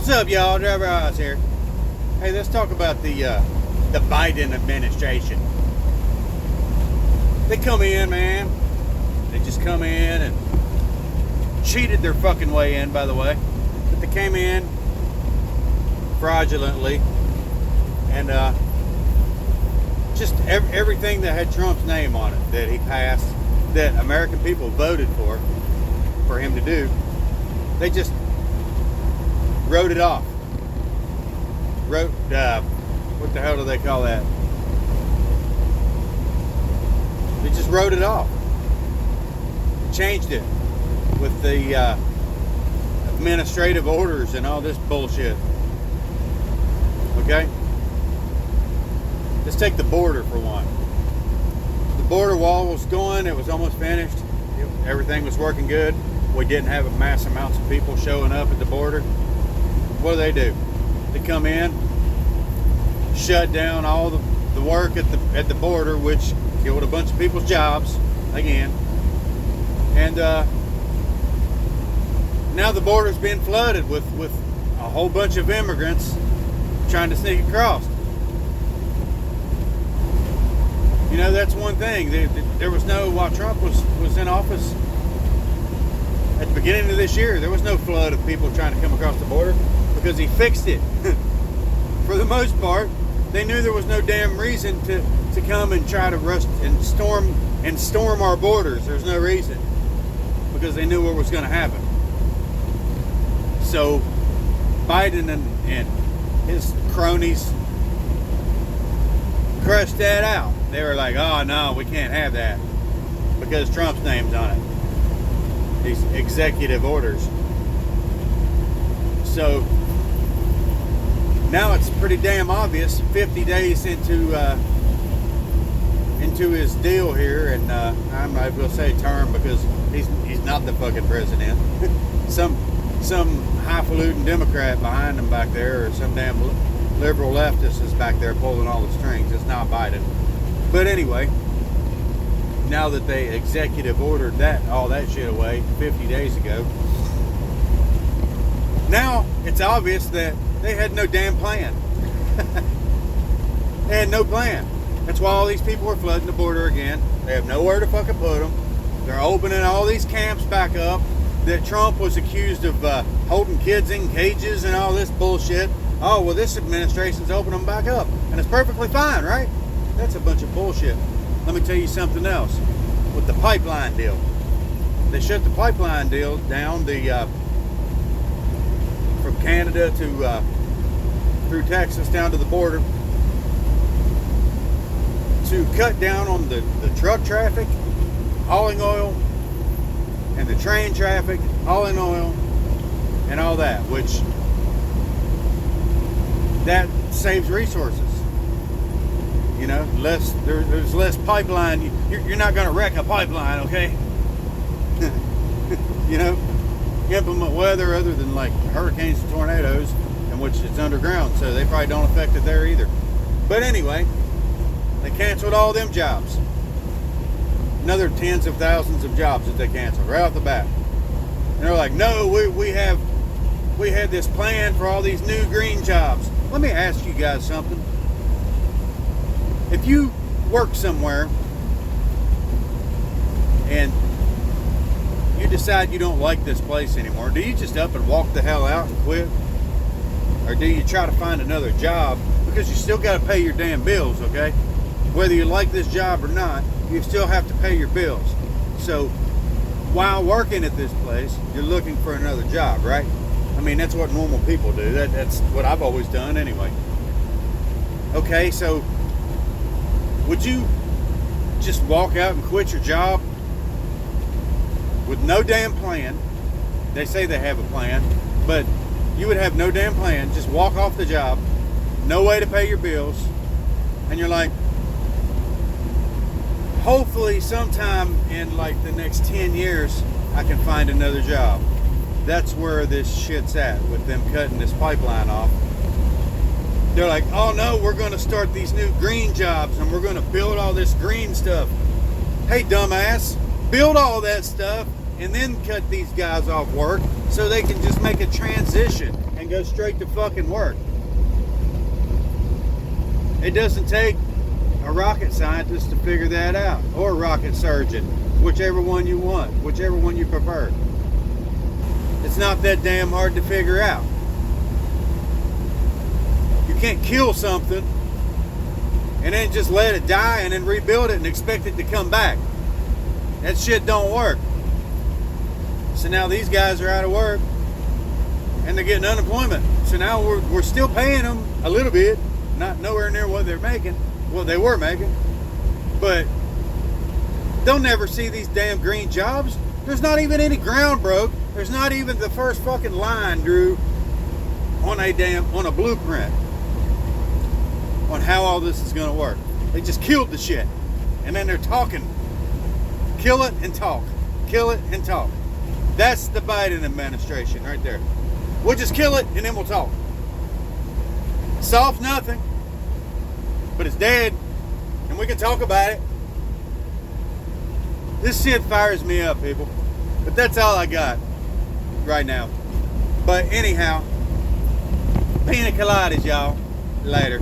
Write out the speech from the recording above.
What's up, y'all? Driver Oz here. Hey, let's talk about the Biden administration. They come in, man. They just come in and cheated their fucking way in, by the way. But they came in fraudulently and just everything that had Trump's name on it that he passed, that American people voted for him to do, they just wrote it off. What the hell do they call that? They just wrote it off. Changed it with the administrative orders and all this bullshit. Okay? Let's take the border for one. The border wall was going, it was almost finished. Everything was working good. We didn't have mass amounts of people showing up at the border. What do? They come in, shut down all the work at the border, which killed a bunch of people's jobs again. And now the border's been flooded with a whole bunch of immigrants trying to sneak across. You know, that's one thing. There was no, while Trump was in office at the beginning of this year, there was no flood of people trying to come across the border because he fixed it. For the most part, they knew there was no damn reason to come and try to rush and storm our borders. There's no reason, because they knew what was going to happen. So Biden and his cronies crushed that out. They were like, oh no, we can't have that because Trump's name's on it. These executive orders. So now it's pretty damn obvious, 50 days into his deal here, and I'm not going to say term because he's not the fucking president. some highfalutin Democrat behind him back there, or some damn liberal leftist is back there pulling all the strings. It's not Biden. But anyway, now that they executive ordered all that shit away 50 days ago, now it's obvious that they had no damn plan. They had no plan. That's why all these people are flooding the border again. They have nowhere to fucking put them. They're opening all these camps back up that Trump was accused of holding kids in cages and all this bullshit. Oh, well, this administration's opening them back up. And it's perfectly fine, right? That's a bunch of bullshit. Let me tell you something else. With the pipeline deal. They shut the pipeline deal down, from Canada to through Texas down to the border, to cut down on the truck traffic, hauling oil, and the train traffic, hauling oil, and all that, which that saves resources. You know, there's less pipeline. You're not going to wreck a pipeline, okay? You know, inclement weather other than like hurricanes and tornadoes, in which it's underground, so they probably don't affect it there either. But anyway, they canceled all them jobs. Another tens of thousands of jobs that they canceled right off the bat. And they're like, no, we had this plan for all these new green jobs. Let me ask you guys something. If you work somewhere and you decide you don't like this place anymore, do you just up and walk the hell out and quit? Or do you try to find another job? Because you still got to pay your damn bills, okay? Whether you like this job or not, you still have to pay your bills. So while working at this place, you're looking for another job, right? I mean, that's what normal people do. That's what I've always done anyway. Okay, so would you just walk out and quit your job with no damn plan? They say they have a plan, but you would have no damn plan. Just walk off the job, no way to pay your bills, and you're like, hopefully sometime in like the next 10 years, I can find another job. That's where this shit's at with them cutting this pipeline off. They're like, oh no, we're going to start these new green jobs and we're going to build all this green stuff. Hey, dumbass, build all that stuff and then cut these guys off work so they can just make a transition and and go straight to fucking work. It doesn't take a rocket scientist to figure that out, or a rocket surgeon, whichever one you want, whichever one you prefer. It's not that damn hard to figure out. You can't kill something and then just let it die and then rebuild it and expect it to come back. That shit don't work. So now these guys are out of work and they're getting unemployment. So now we're still paying them a little bit, not nowhere near what they're making, what they were making, but they'll never see these damn green jobs. There's not even any ground broke. There's not even the first fucking line, Drew, on a blueprint on how all this is going to work. They just killed the shit. And then they're talking. Kill it and talk. Kill it and talk. That's the Biden administration right there. We'll just kill it and then we'll talk. Solve nothing. But it's dead. And we can talk about it. This shit fires me up, people. But that's all I got right now. But anyhow, pina coladas, y'all. Later.